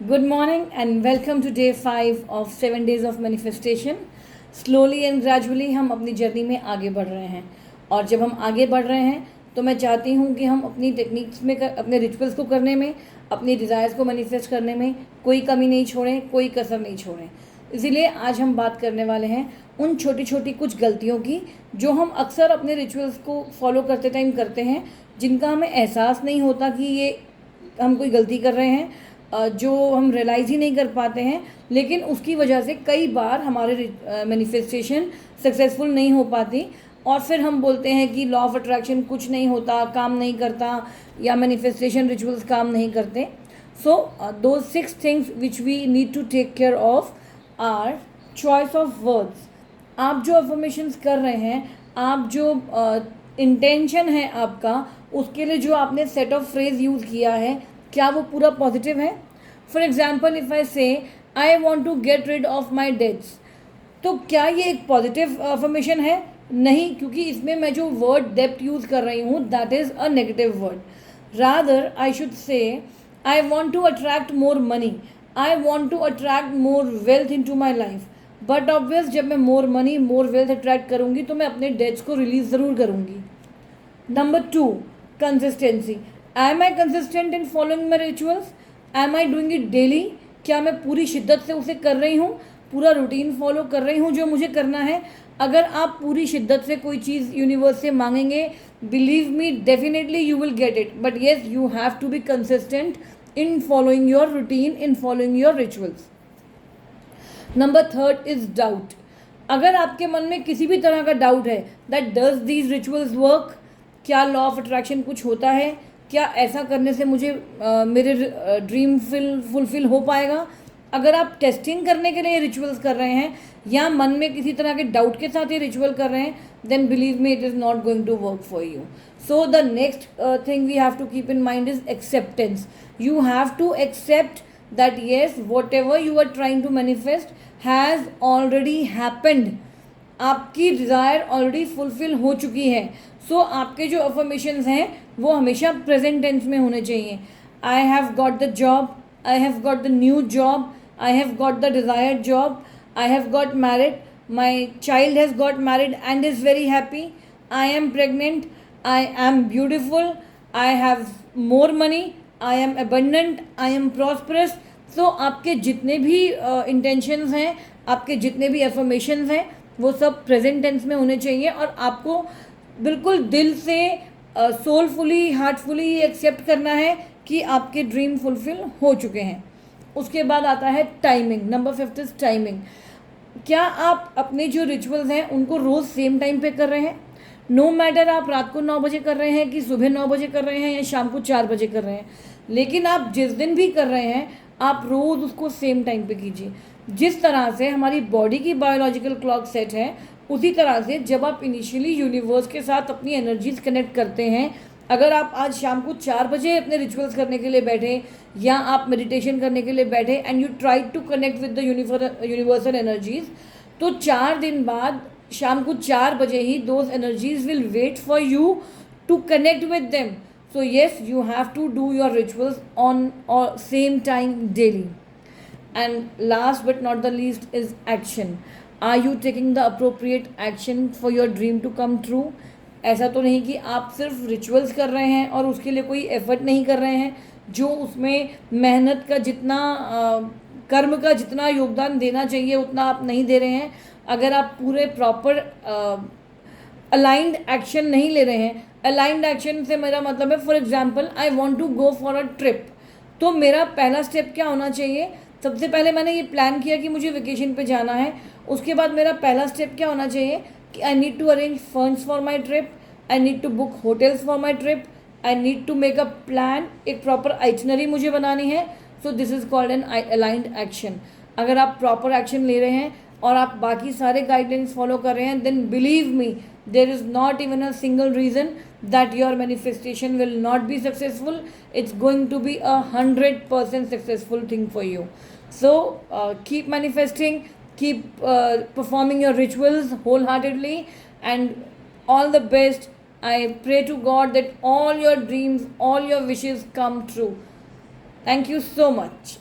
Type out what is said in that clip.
Good morning and welcome to day 5 of 7 days of manifestation. Slowly and gradually हम अपनी journey में आगे बढ़ रहे हैं और जब हम आगे बढ़ रहे हैं तो मैं चाहती हूँ कि हम अपनी टेक्निक्स में अपने रिचुअल्स को करने में, अपनी डिज़ायर्स को मैनिफेस्ट करने में कोई कमी नहीं छोड़ें, कोई कसर नहीं छोड़ें. इसीलिए आज हम बात करने वाले हैं उन छोटी छोटी कुछ गलतियों की जो हम अक्सर अपने रिचुअल्स को फॉलो करते टाइम करते हैं, जिनका हमें एहसास नहीं होता कि ये हम कोई गलती कर रहे हैं, जो हम रियलाइज़ ही नहीं कर पाते हैं, लेकिन उसकी वजह से कई बार हमारे मैनिफेस्टेशन सक्सेसफुल नहीं हो पाती और फिर हम बोलते हैं कि लॉ ऑफ अट्रैक्शन कुछ नहीं होता, काम नहीं करता, या मैनिफेस्टेशन रिचुअल्स काम नहीं करते. सो दो 6 things which we need to take care of our choice of words. आप जो अफर्मेशंस कर रहे हैं, आप जो इंटेंशन है आपका, उसके लिए जो आपने सेट ऑफ फ्रेज यूज़ किया है, क्या वो पूरा पॉजिटिव है? For example, if I say I want to get rid of my debts, तो क्या ये एक पॉजिटिव अफर्मेशन है? नहीं, क्योंकि इसमें मैं जो वर्ड डेप्थ यूज़ कर रही हूँ that is a negative word. Rather I should say I want to attract more money, I want to attract more wealth into my life. But obvious जब मैं more money more wealth attract करूँगी तो मैं अपने debts को release ज़रूर करूँगी. Number 2, consistency. Am I consistent in following my rituals? Am I doing it daily? क्या मैं पूरी शिद्दत से उसे कर रही हूँ, पूरा रूटीन फॉलो कर रही हूँ जो मुझे करना है? अगर आप पूरी शिद्दत से कोई चीज़ यूनिवर्स से मांगेंगे, believe me, definitely you will get it. But yes, you have to be consistent in following your routine, in following your rituals. Number 3 is doubt. अगर आपके मन में किसी भी तरह का डाउट है that does these rituals work, क्या लॉ ऑफ अट्रैक्शन कुछ होता है, क्या ऐसा करने से मुझे मेरे ड्रीम फुलफिल हो पाएगा, अगर आप टेस्टिंग करने के लिए रिचुअल्स कर रहे हैं या मन में किसी तरह के डाउट के साथ ये रिचुअल कर रहे हैं, then believe me, it is not going to work for you. So the next thing we have to keep in mind is acceptance. You have to accept that yes, whatever you are trying to manifest has already happened. आपकी desire already fulfil हो चुकी है. सो आपके जो affirmations हैं वो हमेशा present tense में होने चाहिए. I have got the job, I have got the new job, I have got the desired job, I have got married, my child has got married and is very happy, I am pregnant, I am beautiful, I have more money, I am abundant, I am prosperous. So आपके जितने भी intentions हैं, आपके जितने भी affirmations हैं, वो सब प्रेजेंट टेंस में होने चाहिए और आपको बिल्कुल दिल से सोलफुली, हार्टफुली एक्सेप्ट करना है कि आपके ड्रीम फुलफिल हो चुके हैं. उसके बाद आता है टाइमिंग. Number 5 is timing. क्या आप अपने जो रिचुअल्स हैं उनको रोज़ सेम टाइम पे कर रहे हैं? नो मैटर आप रात को 9 बजे कर रहे हैं कि सुबह 9 बजे कर रहे हैं या शाम को 4 बजे कर रहे हैं, लेकिन आप जिस दिन भी कर रहे हैं आप रोज़ उसको सेम टाइम पे कीजिए. जिस तरह से हमारी बॉडी की बायोलॉजिकल क्लॉक सेट है, उसी तरह से जब आप इनिशियली यूनिवर्स के साथ अपनी एनर्जीज कनेक्ट करते हैं, अगर आप आज शाम को 4 बजे अपने रिचुअल्स करने के लिए बैठे या आप मेडिटेशन करने के लिए बैठे and you try to connect with the universal energies, तो 4 दिन बाद शाम को 4 बजे ही those energies will wait for you to connect with them. So yes, you have to do your rituals on same time daily. And last but not the least is action. Are you taking the appropriate action for your dream to come true? ऐसा तो नहीं कि आप सिर्फ rituals कर रहे हैं और उसके लिए कोई एफर्ट नहीं कर रहे हैं, जो उसमें मेहनत का जितना कर्म का जितना योगदान देना चाहिए उतना आप नहीं दे रहे हैं. अगर आप पूरे प्रॉपर अलाइंड एक्शन नहीं ले रहे हैं, अलाइंड एक्शन से मेरा मतलब है, for example I want to go for a trip, तो मेरा पहला स्टेप क्या होना चाहिए? सबसे पहले मैंने ये प्लान किया कि मुझे वेकेशन पे जाना है. उसके बाद मेरा पहला स्टेप क्या होना चाहिए कि I need to arrange funds for my trip, I need to book hotels for my trip, I need to make a plan. एक प्रॉपर आइटनरी मुझे बनानी है. So this is called an aligned action. अगर आप proper action ले रहे हैं और आप बाकी सारे गाइडलाइंस फॉलो कर रहे हैं, then believe me, there is not even a single reason that your manifestation will not be successful. It's going to be 100% successful thing for you. So keep manifesting, keep performing your rituals wholeheartedly, and all the best. I pray to God that all your dreams, all your wishes come true. Thank you so much.